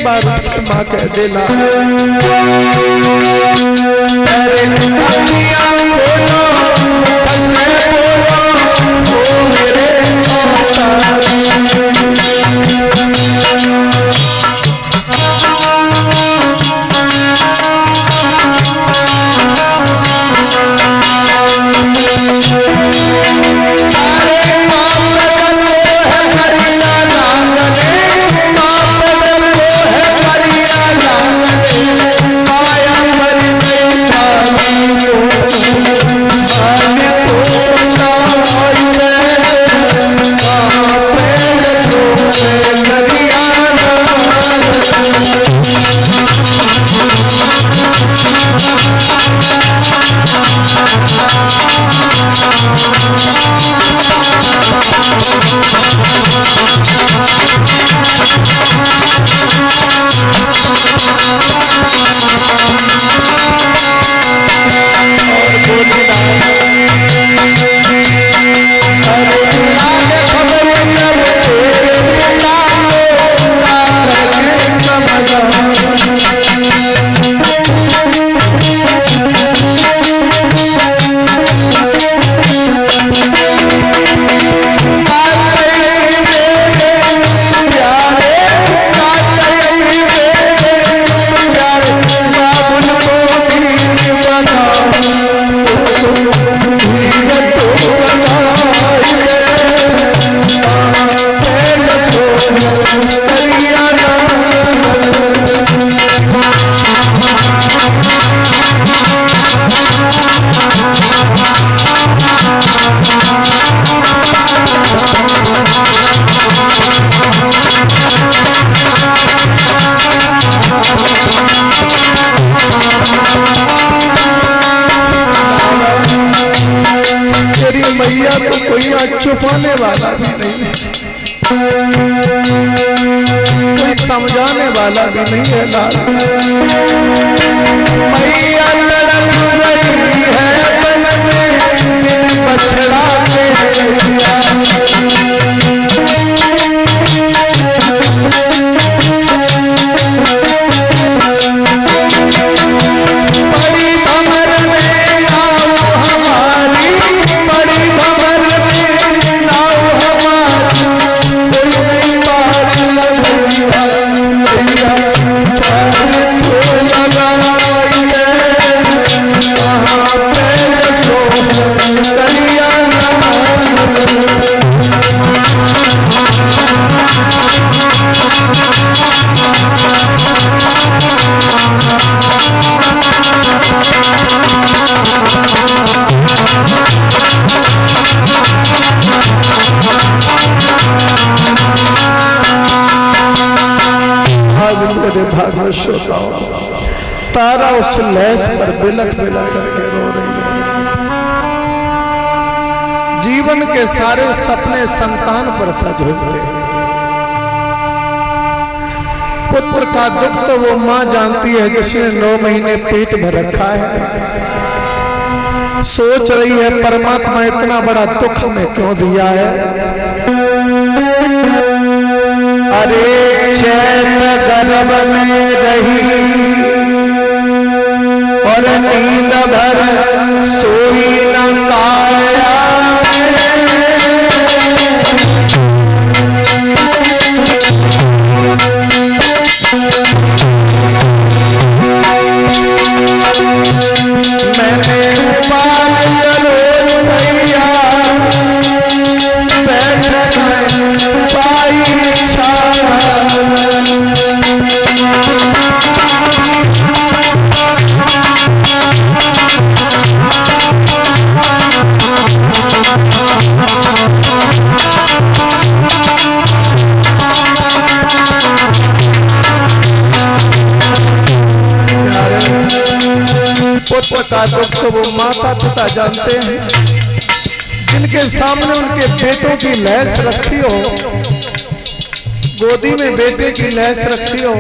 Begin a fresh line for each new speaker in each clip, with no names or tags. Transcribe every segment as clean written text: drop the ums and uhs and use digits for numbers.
एक बार माँ कह देला, अरे अखियाँ खोलो कैसे बोलो ओ मेरे मैया को कोई छुपाने वाला भी नहीं है, कोई समझाने वाला भी नहीं है लाल। मैया लड़क रही है बन में बछड़ा के तारा उस लहस पर बिलख बिलख करके रो रही है। जीवन के सारे सपने संतान पर सज हुए। पुत्र का दुख तो वो मां जानती है जिसने 9 महीने पेट भर रखा है। सोच रही है परमात्मा इतना बड़ा दुख में क्यों दिया है। अरे चैन गर्भ में रही और नींद भर सोई न काया मैंने पाल करो भैया बैठ पाई पुत्र का दुख तो वो माता पिता जानते हैं जिनके सामने उनके बेटों की लहस रखी हो, गोदी में बेटे की लहस रखी हो,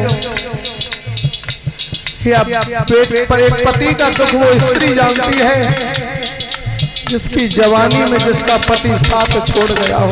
या एक पति का दुख वो स्त्री जानती है जिसकी जवानी में जिसका पति साथ छोड़ गया हो।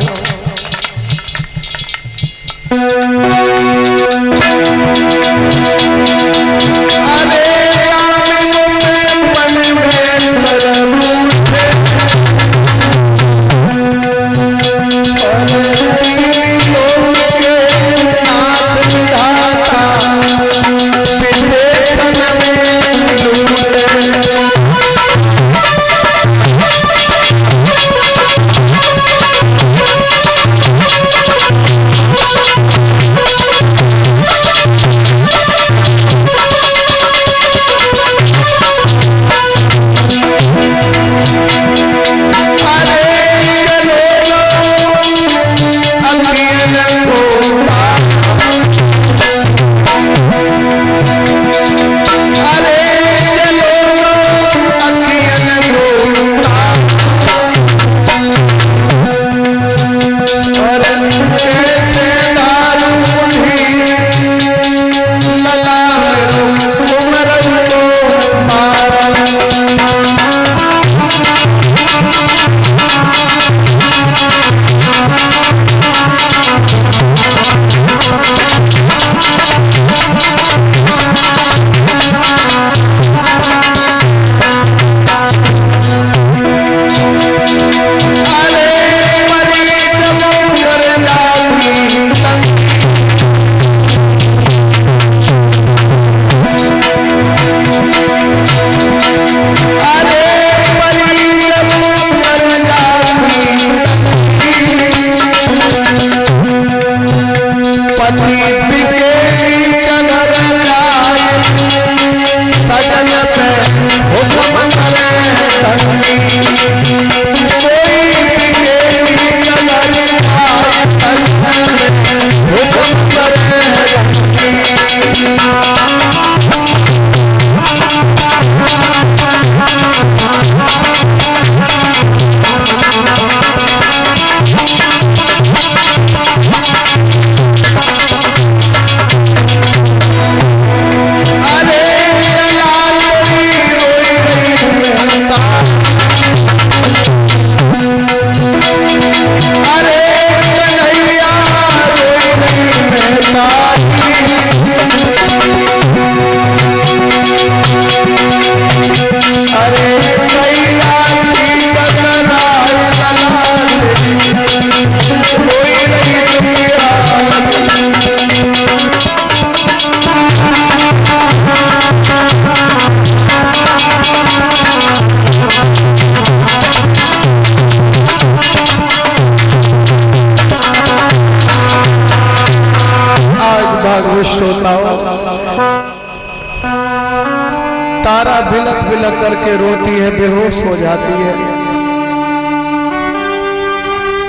तारा बिलक बिलक करके रोती है, बेहोश हो जाती है।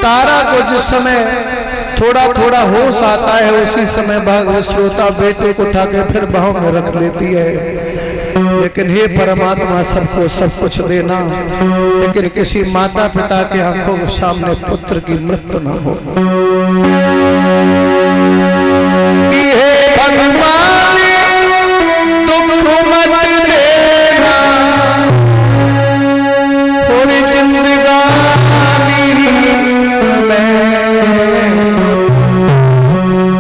तारा को जिस समय थोड़ा थोड़ा होश आता है, उसी समय भागवत श्रोता बेटे को उठा के फिर बाहों में रख लेती है। लेकिन हे परमात्मा, सबको सब कुछ देना, लेकिन किसी माता पिता के आंखों के सामने पुत्र की मृत्यु न हो। हे भगवान दुख मत देना, पूरी जिंदगानी में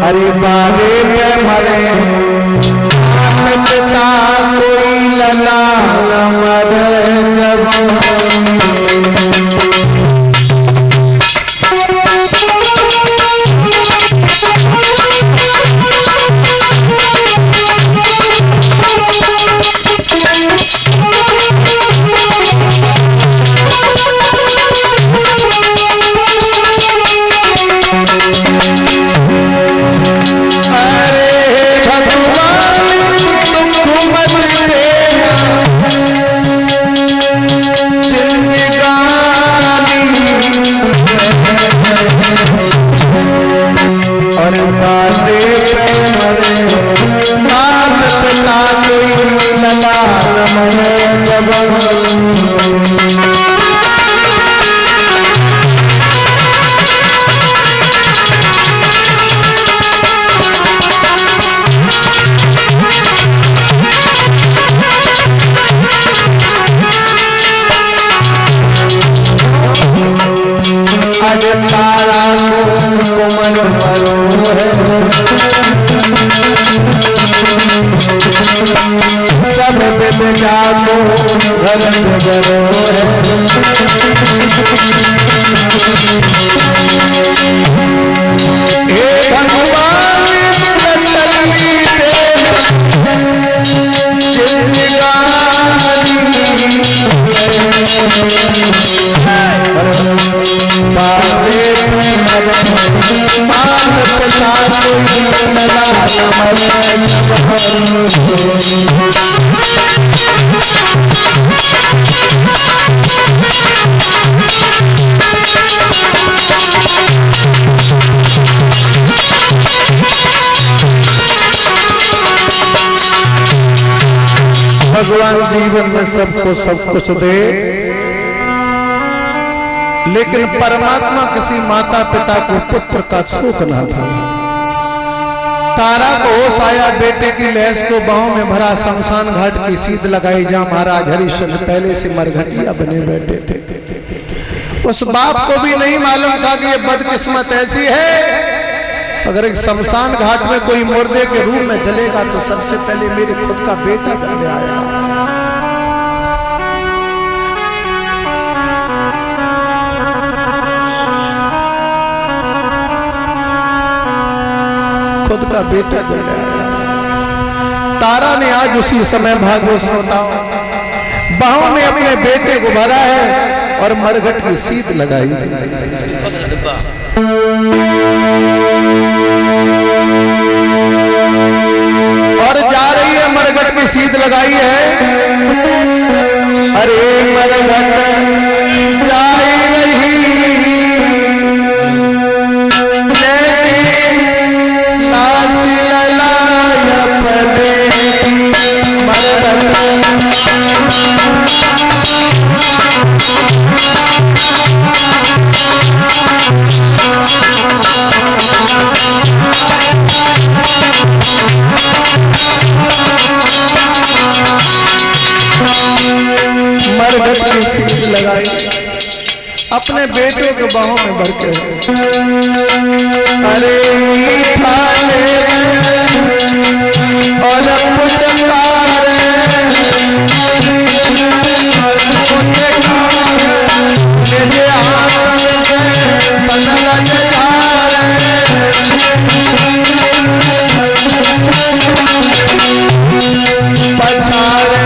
अरे बारे में मरे पिता कोई लला न मरे जब तारा कोमल बरो है, सब बेजा को घर बरो है। हे भगवान तसल्ली देना जिंदगानी बाबे में मरे मात पिता कोई लला न मरे भगवान जीवन में सबको सब कुछ दे, लेकिन परमात्मा किसी माता पिता को पुत्र का शोक न था। तारा को होश आया, बेटे की लहस को बाहों में भरा, शमशान घाट की सीध लगाई जहां महाराज हरिश्चंद्र पहले से मरघटिया बने बैठे थे। उस बाप को भी नहीं मालूम था कि ये बदकिस्मत ऐसी है, अगर एक शमशान घाट में कोई मुर्दे के रूप में जलेगा तो सबसे पहले मेरे खुद का बेटा जलने आएगा। खुद का बेटा जलने आएगा। तारा ने आज उसी समय भागवत श्रोताओं बाहों में अपने बेटे को भरा है और मरघट की सीध लगाई। और जा रही है, मरघट की सीध लगाई है। अरे मरघट अपने बेटों के बाहों में भर के, अरे मीठा ले और पुचकार मेरे हाथ से बदल जार पछाड़े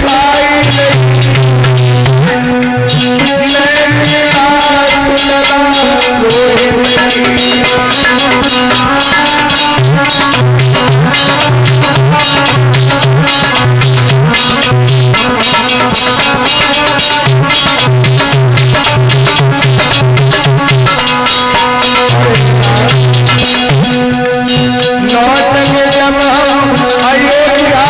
खाई लौटेंगे जब हम अयोध्या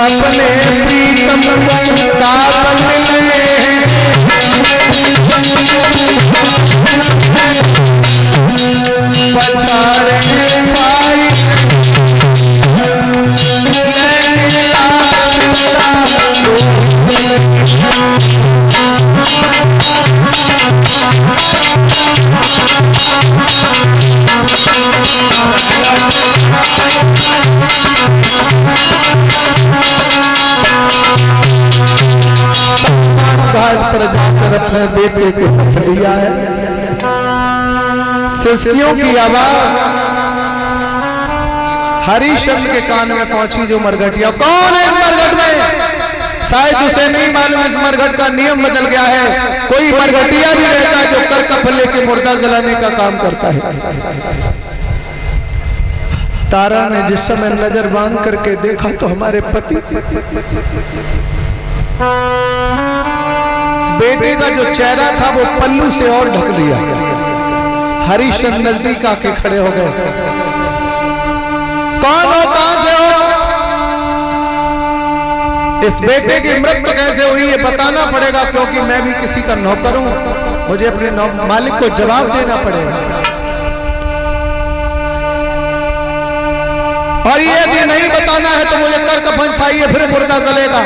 अपने प्रीतम का बदले पछाड़े भाई घाट पर जाकर अपने बेटे को पथ लिया है। सिसकियों की आवाज हरिश्चंद्र के कान में पहुंची। जो मरघटिया कौन है इस मरघट में? शायद उसे नहीं मालूम इस मरघट का नियम बदल गया है। कोई मरघटिया भी रहता है जो करकफ लेके मुर्दा जलाने का काम करता है। तारा ने जिस समय नजर बांध करके देखा तो हमारे पति बेटे का जो चेहरा था वो पल्लू से और ढक लिया। हरिश्चंद्र नजदीक आके खड़े हो गए। कौन हो, कहां से हो? इस बेटे की मृत्यु कैसे हुई ये बताना पड़ेगा, क्योंकि मैं भी किसी का नौकर हूं। मुझे अपने मालिक को जवाब देना पड़ेगा। और ये यदि नहीं बताना है तो मुझे करकफन चाहिए, फिर मुर्दा जलेगा।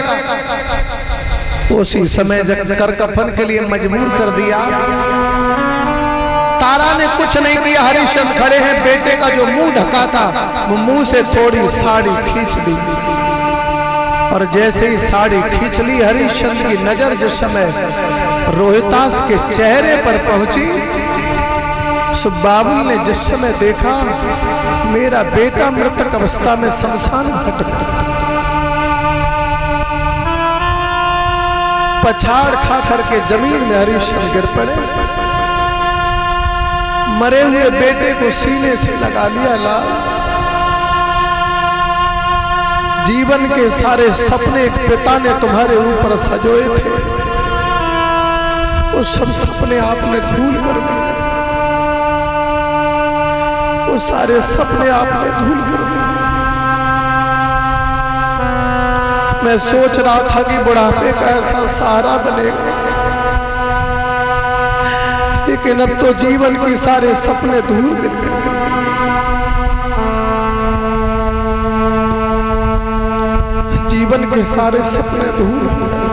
उसी समय जब करकफन के लिए मजबूर कर दिया, तारा ने कुछ नहीं दिया। हरिश्चंद्र खड़े हैं, बेटे का जो मुंह ढका था वो मुंह से थोड़ी साड़ी खींच ली, और जैसे ही साड़ी खींच ली हरिश्चंद्र की नजर जिस समय रोहितास के चेहरे पर पहुंची, बाबुल ने जिस समय देखा मेरा बेटा मृतक अवस्था में शमशान घाट में पछाड़ खा करके जमीन में हरिश्चंद्र गिर पड़े। मरे हुए बेटे को सीने से लगा लिया लाल। जीवन के सारे सपने एक पिता ने तुम्हारे ऊपर सजोए थे, वो सब सपने आपने धूल कर दिए। वो सारे सपने आपने धूल कर दिए। मैं सोच रहा था कि बुढ़ापे का ऐसा सहारा बनेगा, लेकिन अब तो जीवन के सारे सपने धूल मिल गए। जीवन के सारे सपने धूल हो गए।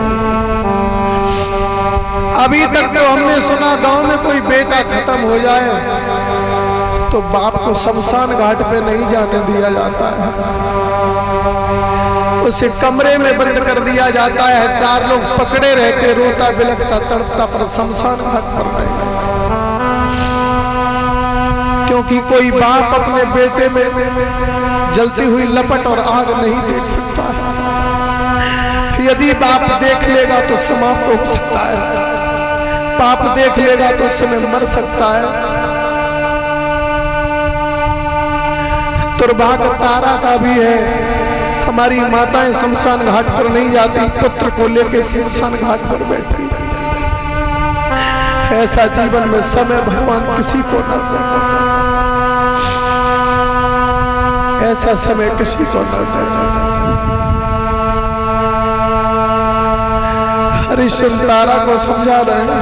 अभी तक तो हमने सुना गांव में कोई बेटा खत्म हो जाए तो बाप को शमशान घाट पे नहीं जाने दिया जाता है, उसे कमरे में बंद कर दिया जाता है। 4 लोग पकड़े रहते, रोता बिलखता तड़पता, पर शमशान घाट पर नहीं। क्योंकि कोई बाप अपने बेटे में जलती हुई लपट और आग नहीं देख सकता है। यदि बाप देख लेगा तो समाप्त हो सकता है, बाप देख लेगा तो उस समय मर सकता है। दुर्भाग्य तारा का भी है, हमारी माताएं शमशान घाट पर नहीं जाती, पुत्र को लेकर शमशान घाट पर बैठी। ऐसा जीवन में समय भगवान किसी को न दे, ऐसा समय किसी को न दे। हरिश्चंद्र तारा को समझा रहे हैं,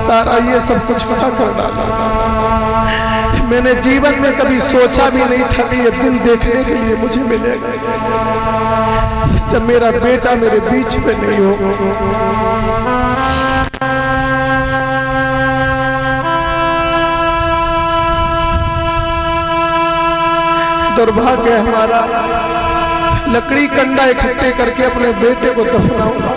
तारा ये सब कुछ छोटा कर डाला। मैंने जीवन में कभी सोचा भी नहीं था कि ये दिन देखने के लिए मुझे मिलेगा। जब मेरा बेटा मेरे बीच में नहीं हो। दुर्भाग्य हमारा, लकड़ी कंडा इकट्ठे करके अपने बेटे को दफनाऊंगा।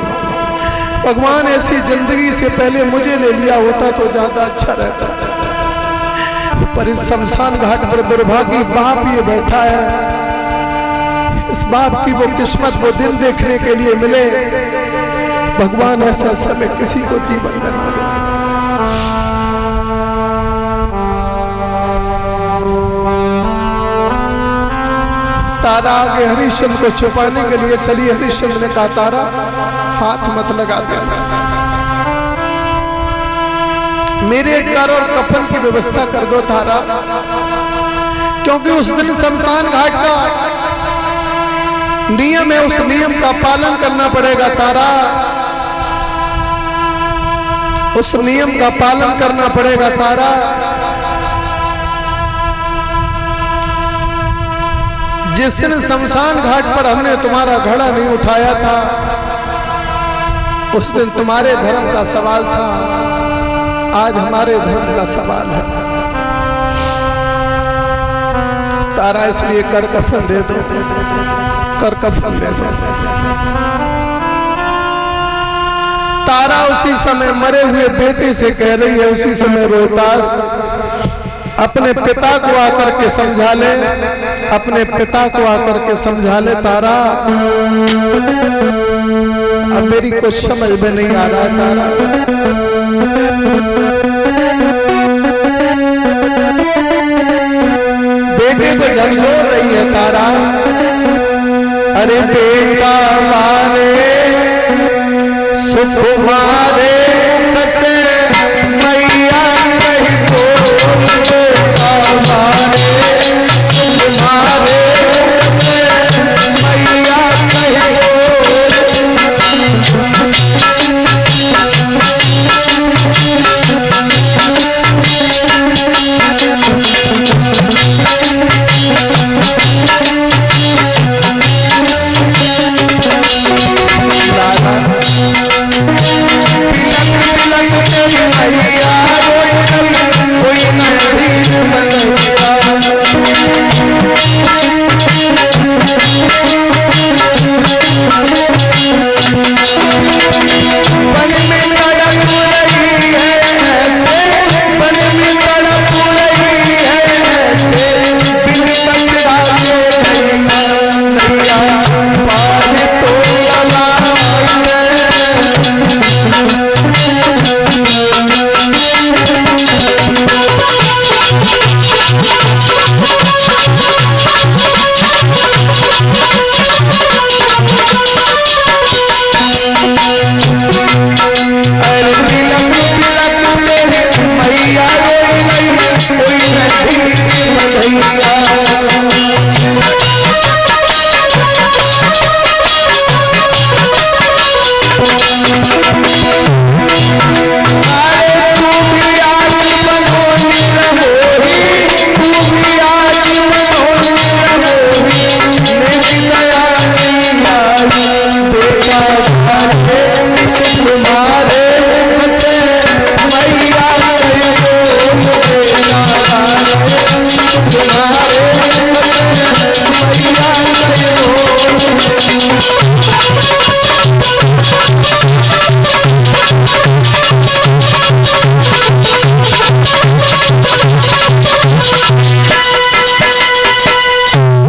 भगवान ऐसी जिंदगी से पहले मुझे ले लिया होता तो ज्यादा अच्छा रहता। पर इस शमशान घाट पर दुर्भागी बाप ये बैठा है। इस बाप की वो किस्मत वो दिन देखने के लिए मिले। भगवान ऐसा समय किसी को जीवन में ना दे। तारा आगे हरिश्चंद्र को छुपाने के लिए चली। हरिश्चंद्र ने कहा तारा हाथ मत लगा देना, मेरे कर और कफन की व्यवस्था कर दो तारा, क्योंकि उस दिन शमशान घाट का नियम है, उस नियम का पालन करना पड़ेगा तारा, उस नियम का पालन करना पड़ेगा तारा। जिस दिन शमशान घाट पर हमने तुम्हारा घड़ा नहीं उठाया था, उस दिन तुम्हारे धर्म का सवाल था, आज हमारे धर्म का सवाल है तारा। इसलिए कर कफन दे दो, कर कफन दे दो। तारा उसी समय मरे हुए बेटे से कह रही है, उसी समय रोहतास अपने पिता को आकर के समझा ले, अपने पिता को आकर के समझा ले तारा, अब मेरी कुछ समझ में नहीं आ रहा तारा। बेटे को झकझोर रही है तारा, अरे बेटा मारे सुख मारे मुख से मैया कही बोल, बेटा मारे सुख मारे मुख से मैया कही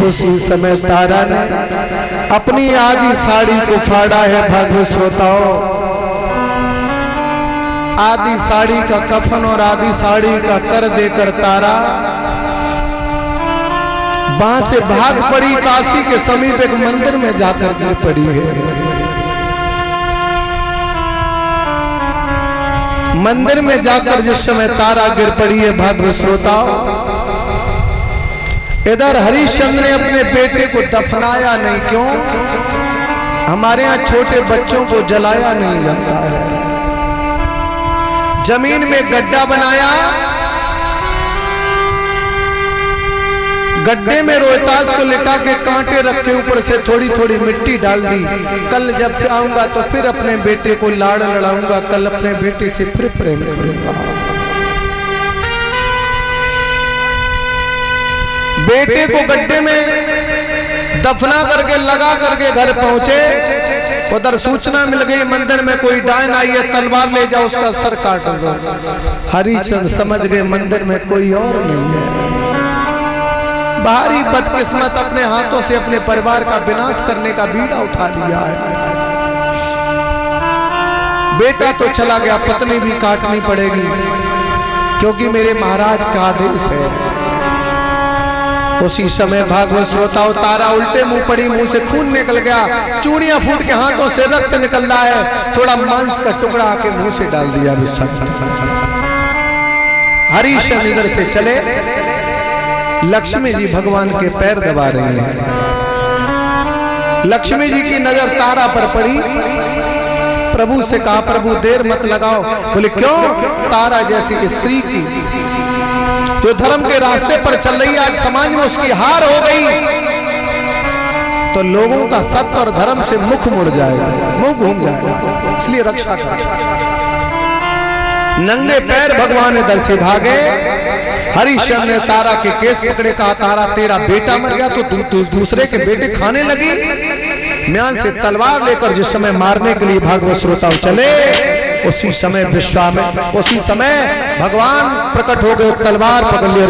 उसी समय तारा ने अपनी आधी साड़ी को फाड़ा है। भागवत श्रोताओं, आधी साड़ी का कफन और आधी साड़ी का कर देकर तारा वहां से भाग पड़ी। काशी के समीप एक मंदिर में जाकर गिर पड़ी है। मंदिर में जाकर जिस समय तारा गिर पड़ी है, भागवत श्रोताओं, इधर हरिश्चंद्र ने अपने बेटे को दफनाया नहीं। क्यों? हमारे यहाँ छोटे बच्चों को जलाया नहीं जाता है। जमीन में गड्ढा बनाया, गड्ढे में रोहतास को लिटा के कांटे रखे, ऊपर से थोड़ी थोड़ी मिट्टी डाल दी। कल जब आऊंगा तो फिर अपने बेटे को लाड़ लड़ाऊंगा, कल अपने बेटे से फिर प्रेम करूंगा। बेटे को गड्ढे में दफना करके लगा करके घर पहुंचे, उधर सूचना मिल गई मंदिर में कोई डायन आई है, तलवार ले जाओ उसका सर काट दो। हरिचंद समझ गए मंदिर में कोई और नहीं है। भारी बदकिस्मत अपने हाथों से अपने परिवार का विनाश करने का बीड़ा उठा लिया है। बेटा तो चला गया, पत्नी भी काटनी पड़ेगी क्योंकि मेरे महाराज का आदेश है। उसी समय भागवत श्रोताओं, तारा उल्टे मुंह पड़ी, मुंह से खून निकल गया, चूड़ियां फूट के हाथों से रक्त निकल रहा है, थोड़ा मांस का टुकड़ा आके मुंह से डाल दिया। हरिश्चंद्र इधर से चले, लक्ष्मी जी भगवान के पैर दबा रही हैं। लक्ष्मी जी की नजर तारा पर पड़ी, प्रभु से कहा प्रभु देर मत लगाओ। बोले क्यों? तारा जैसी स्त्री की जो धर्म के रास्ते पर चल रही है, आज समाज में उसकी हार हो गई तो लोगों का सत्य और धर्म से मुख मुड़ जाएगा, मुंह घूम जाएगा, इसलिए रक्षा कर। नंगे पैर भगवान इधर से भागे। हरिश्चंद्र ने तारा के केस पकड़े, कहा तारा तेरा बेटा मर गया तो दूसरे के बेटे खाने लगी। म्यान से तलवार लेकर जिस समय मारने के लिए भागवत श्रोताओं चले, उसी समय उसी समय भगवान प्रकट हो गए, तलवार पकड़ ली।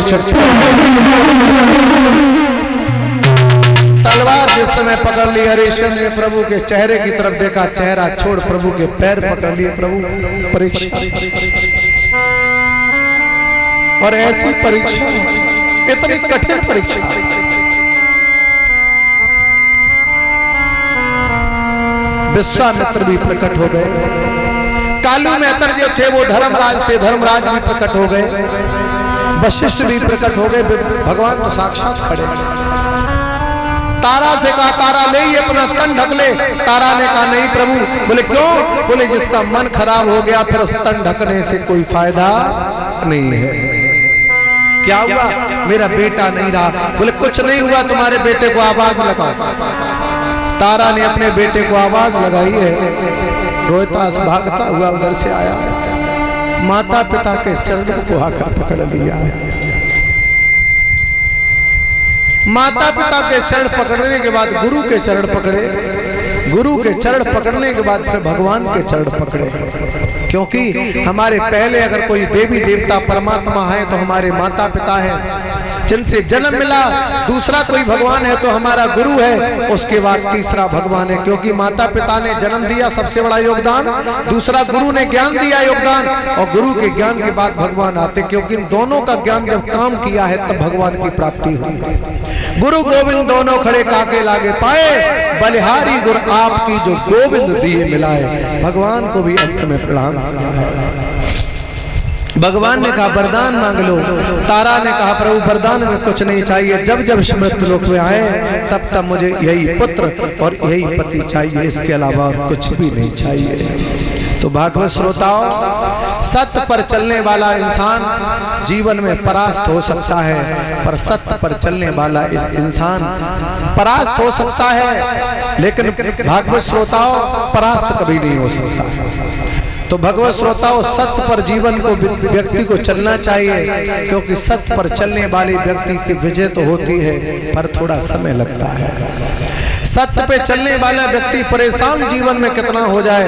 तलवार जिस समय पकड़ ली, हरिश्चंद्र ने प्रभु के चेहरे की तरफ देखा, चेहरा छोड़ प्रभु के पैर पकड़ लिए। प्रभु परीक्षा, और ऐसी परीक्षा, इतनी कठिन परीक्षा, विश्वामित्र भी प्रकट हो गए। कालू मेहतर जो थे वो धर्मराज थे, धर्मराज भी प्रकट हो गए। वशिष्ठ भी प्रकट हो गए। भगवान तो साक्षात खड़े। तारा से कहा तारा ले ही अपना तन ढक ले। तारा ने कहा नहीं प्रभु। बोले क्यों? बोले जिसका मन खराब हो गया फिर उस तन ढकने से कोई फायदा नहीं है। क्या हुआ? मेरा बेटा नहीं रहा। बोले कुछ नहीं हुआ, तुम्हारे बेटे को आवाज लगाओ। तारा ने अपने बेटे को आवाज लगाई है। रोहतास भागता हुआ उधर से आया, माता पिता के चरणों को आकर पकड़ लिया है। माता पिता के चरण पकड़ने के बाद गुरु के चरण पकड़े, गुरु के चरण पकड़ने के बाद फिर भगवान के चरण पकड़े। क्योंकि हमारे पहले अगर कोई देवी देवता परमात्मा है तो हमारे माता पिता है जिनसे जन्म मिला, दूसरा कोई भगवान है तो हमारा गुरु है, उसके बाद तीसरा भगवान है। क्योंकि माता पिता ने जन्म दिया सबसे बड़ा योगदान, दूसरा गुरु ने ज्ञान दिया योगदान, और गुरु के ज्ञान के बाद भगवान आते। क्योंकि इन दोनों का ज्ञान जब काम किया है तब भगवान की प्राप्ति हुई है। गुरु गोविंद दोनों खड़े काके लागे पाए, बलिहारी गुरु आपकी जो गोविंद दिए मिलाए। भगवान को भी अंत में प्रणाम किया है। भगवान ने कहा वरदान मांग लो। तारा ने कहा प्रभु वरदान में कुछ नहीं चाहिए, जब जब मृत्यु लोक में आए तब तब मुझे यही पुत्र और यही पति चाहिए, इसके अलावा और कुछ भी नहीं चाहिए। तो भागवत श्रोताओं, सत्य पर चलने वाला इंसान जीवन में परास्त हो सकता है, पर सत्य पर चलने वाला इस इंसान परास्त हो सकता है, लेकिन भागवत श्रोताओं परास्त कभी नहीं हो सकता है। तो भगवत श्रोताओं, सत्य पर जीवन को व्यक्ति को चलना चाहिए, क्योंकि सत्य पर चलने वाले व्यक्ति की विजय तो होती है पर थोड़ा समय लगता है। सत्य पे चलने वाला व्यक्ति परेशान जीवन में कितना हो जाए,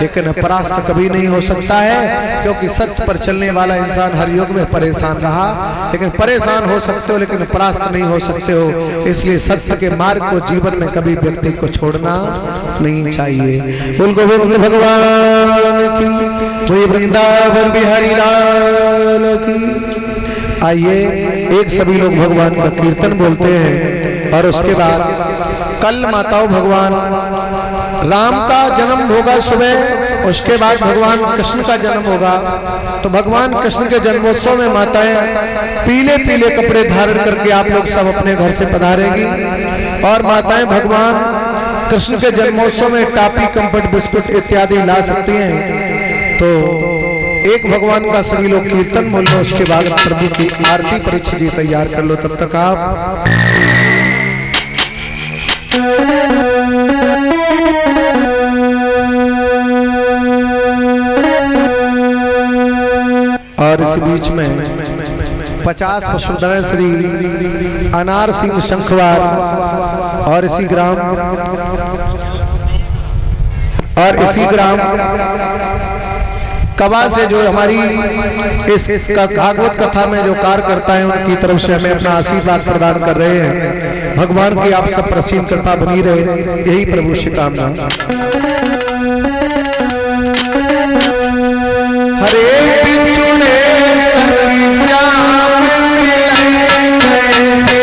लेकिन परास्त कभी नहीं हो सकता है, क्योंकि सत्य पर चलने वाला इंसान हर युग में परेशान रहा। लेकिन परेशान हो सकते हो लेकिन परास्त नहीं हो सकते हो। इसलिए सत्य के मार्ग को जीवन में कभी व्यक्ति को छोड़ना नहीं चाहिए। बोल गोविंद भगवान की, वृंदावन बिहारी लाल की। आइए एक सभी लोग भगवान का कीर्तन बोलते हैं, और उसके बाद कल माताओं भगवान राम का जन्म होगा सुबह, उसके बाद भगवान कृष्ण का जन्म होगा। तो भगवान कृष्ण के जन्मोत्सव में माताएं पीले पीले कपड़े धारण करके आप लोग सब अपने घर से पधारेंगी, और माताएं भगवान कृष्ण के जन्मोत्सव में टापी, कंफर्ट, बिस्कुट इत्यादि ला सकती हैं। तो एक भगवान का सभी लोग कीर्तन बोल लो, उसके बाद प्रभु की आरती परीक्षा जी तैयार कर लो। तब तक आप और इस बीच में 50 पशुधन श्री अनार सिंह शंखवार और इसी ग्राम कबा से जो हमारी इस भागवत कथा में जो कार्य करता है, उनकी तरफ से हमें अपना आशीर्वाद प्रदान कर रहे हैं। भगवान की आप सब प्रसन्न कृपा बनी रहे, यही प्रभु से कामना। हरे बिछुड़े सखी श्याम मिले कैसे,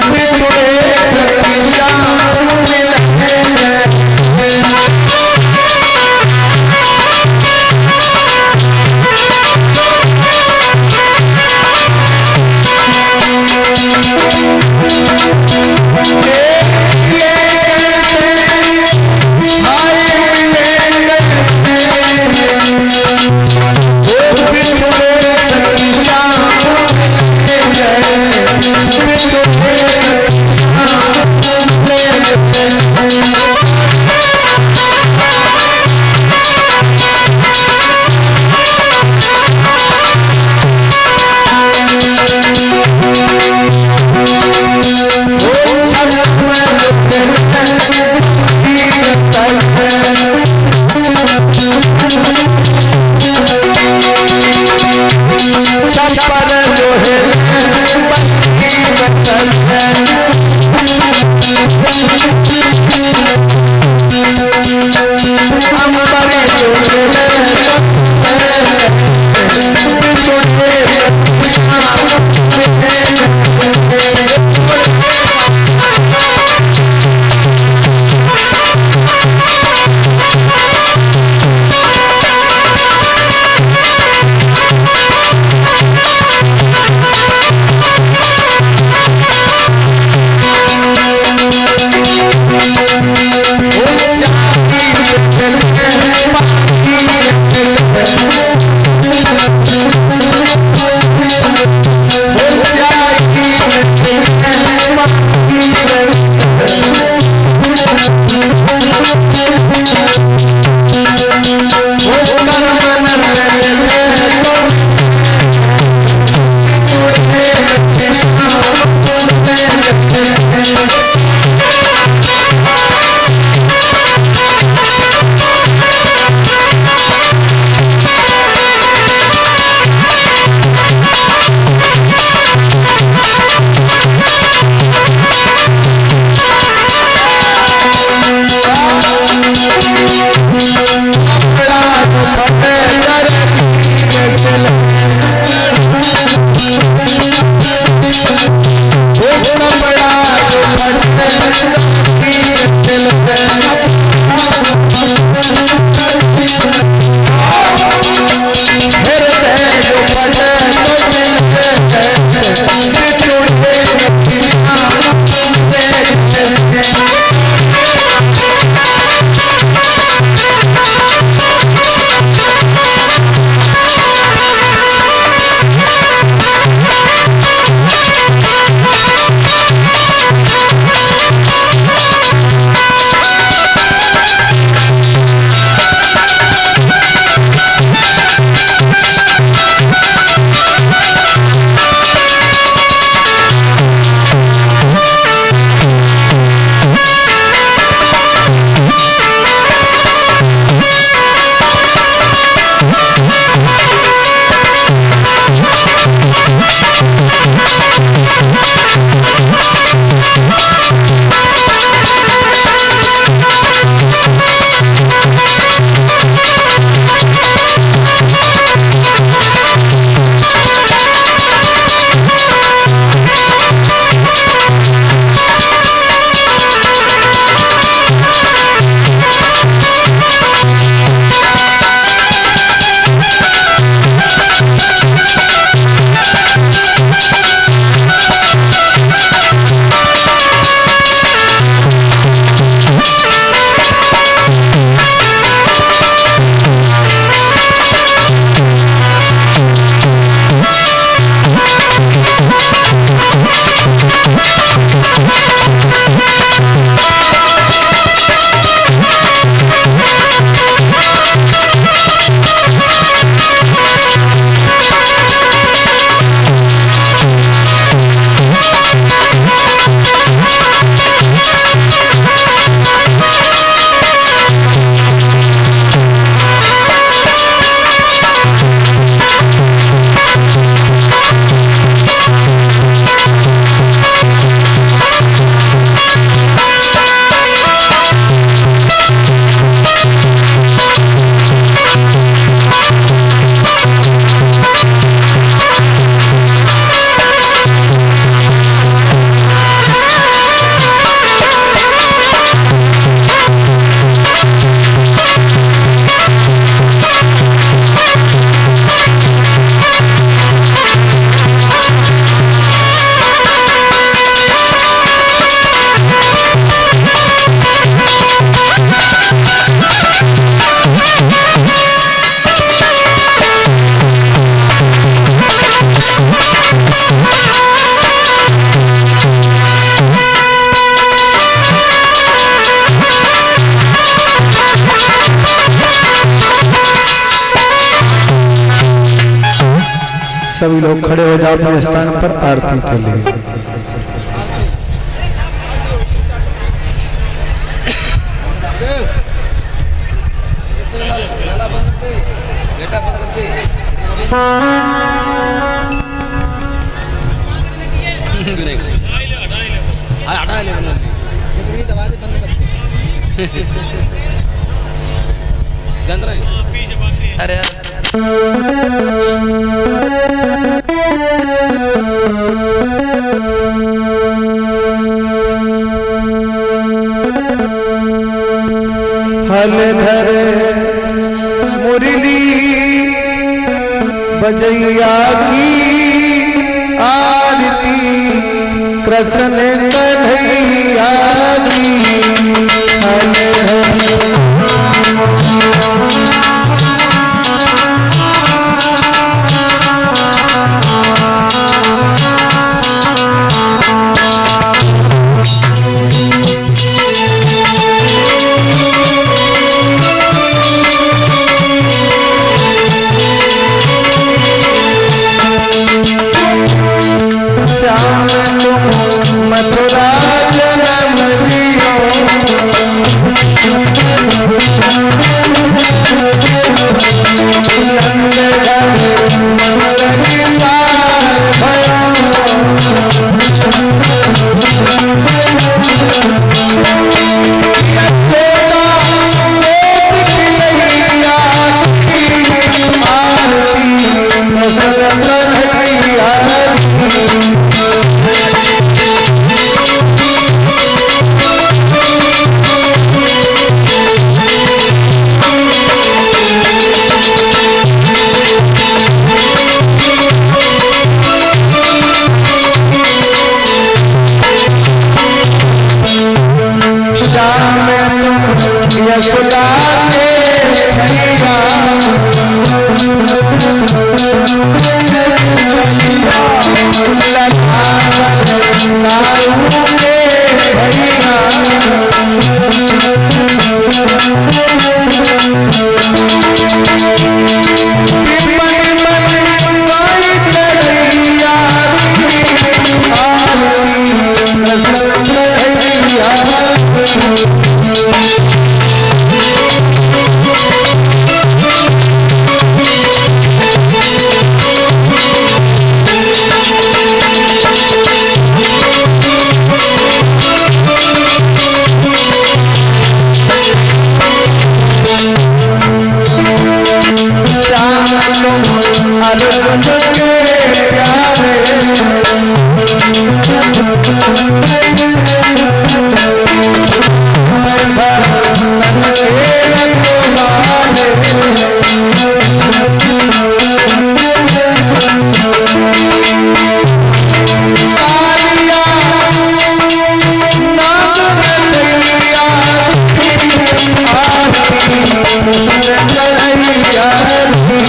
बिछुड़े सखी श्याम मिले कैसे। Oh सभी लोग खड़े हो जाओ अपने स्थान पर आरती के लिए।
अरे
हल धर मुरली बजैया की आरती कृष्ण कन्हैया की। हल धर श्याम तुम मथुरा जन्म दियो, नंद घर मनोरंगी पार भयो। यशोदा गोद की लैया की आरती कृष्ण कन्हैया की। श्याम तुम यशोदा के छैया, नारू के भैया। मन मन गाई कन्हैया की आरती कृष्ण कन्हैया की। अर्जुन के प्यारे तन के रखवाले, कालिया नाग नदैया आरती कृष्ण कन्हैया की।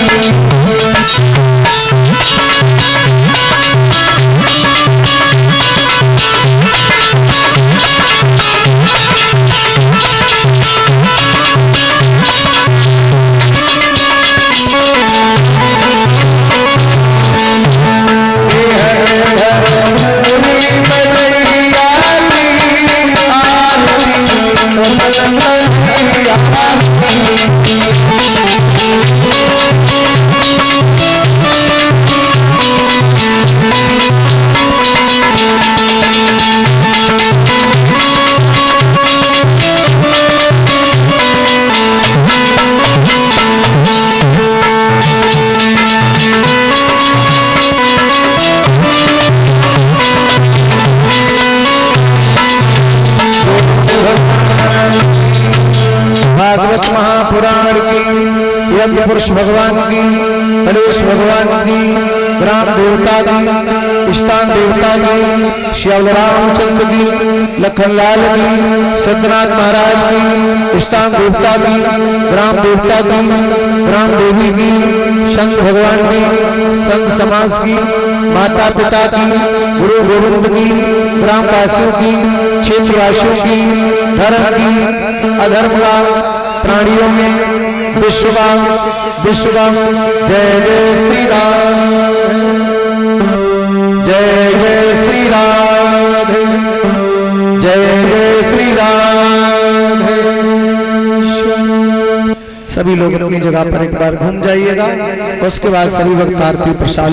भागवत महापुराण की, यज्ञ पुरुष भगवान की, गणेश भगवान की, ग्राम देवता की, स्थान देवता की, श्याम रामचंद्र की, लखनलाल की, सत्यनाथ महाराज की, स्थान देवता की, ग्राम देवता की, ग्राम देवी की, संत भगवान की, संत समाज की, माता पिता की, गुरु गोविंद की, ग्रामवासियों की, क्षेत्रवासियों की, धर्म की, अधर्म का, प्राणियों में विश्वं विश्वं जय जय श्री राधे जय जय श्री राधे जय जय श्री राधे। सभी लोग अपनी जगह पर एक बार घूम जाइएगा, उसके बाद सभी भक्त आरती प्रसाद